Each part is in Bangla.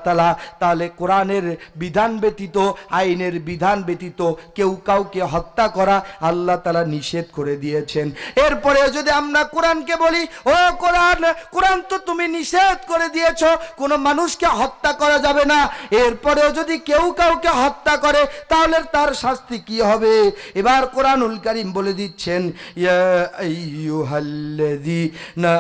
তাআলা তাহলে কোরআনের বিধান ব্যতীত, আইনের বিধান ব্যতীত কেউ কাউকে হত্যা করা আল্লাহ তাআলা নিষেধ করে দিয়েছেন। এরপরে যদি আমরা কোরআনকে বলি, ও কোরআন, কোরআন তো তুমি নিষেধ করে দিয়েছো কোনো মানুষকে হত্যা করা যাবে না, এরপরেও যদি কেউ কাউকে হত্যা করে তাহলে তার শাস্তি কি হবে? এবার কোরআনুল কারীম বলে দিচ্ছেন, ইয়া আইয়ুহাল্লাযীনা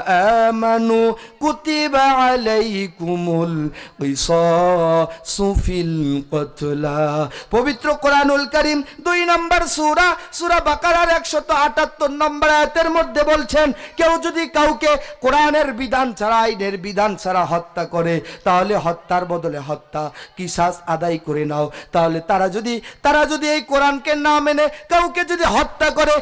আমানু কুতিবা আলাইকুমুল কিসাসু ফিল কতলা। পবিত্র কোরআনুল কারীম 2 নম্বর সূরা, সূরা বাকারার 178 নম্বর আয়াতের মধ্যে বলছেন, কেউ যদি কাউকে কোরআনের বিধান ছাড়া, আইনের বিধান ছাড়া হত্যা করে তাহলে হত্যার বদলে হত্যা কিসাস আদায় করে নাও। তাহলে তারা যদি এই কোরআনকে না মেনে কাউকে যদি হত্যা করে,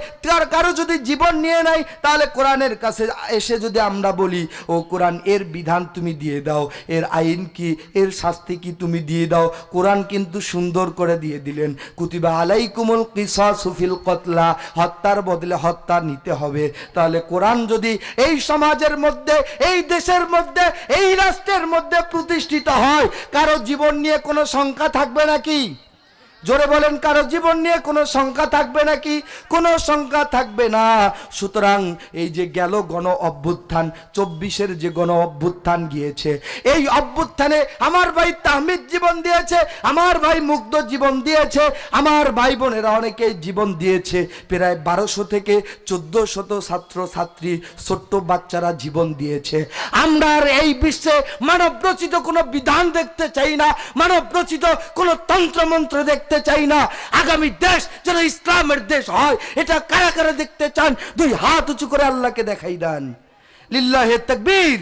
কারো যদি জীবন নিয়ে নেয়, তাহলে কোরআনের কাছে এসে যদি আমরা বলি, ও কোরআন এর বিধান তুমি দিয়ে দাও, এর আইন কি, এর শাস্তি কি তুমি দিয়ে দাও। কোরআন কিন্তু সুন্দর করে দিয়ে দিলেন, কুতিবা আলাইকুমুল কিসাসু ফিল কতলা, হত্যার বদলে হত্যা নিতে হবে। তাহলে কোরআন যদি এই সমাজের মধ্যে, এই দেশের মধ্যে, এই রাষ্ট্রের মধ্যে প্রতিষ্ঠিত হয়, কারো জীবন নিয়ে কোনো শঙ্কা থাকবে নাকি? জোরে বলেন, কারো জীবন নিয়ে কোনো শঙ্কা থাকবে নাকি? কোনো শঙ্কা থাকবে না। সুতরাং এই যে গেল গণ অভ্যুত্থান, 24-এর যে গণ অভ্যুত্থান গিয়েছে, এই অভ্যুত্থানে আমার ভাই তাহমিদ জীবন দিয়েছে, আমার ভাই মুগ্ধ জীবন দিয়েছে, আমার ভাই বোনেরা অনেকেই জীবন দিয়েছে, প্রায় 1200 থেকে 1400 ছাত্র ছাত্রী, ছোট্ট বাচ্চারা জীবন দিয়েছে। আমরা আর এই বিশ্বে মানব রচিত কোনো বিধান দেখতে চাই না, মানব রচিত কোনো তন্ত্রমন্ত্র দেখতে চাই না। আগামী দেশ যেন ইসলামের দেশ হয়, এটা কারা কারা দেখতে চান? 2 হাত উঁচু করে আল্লাহকে দেখাই দেন। লিল্লাহে তাকবীর।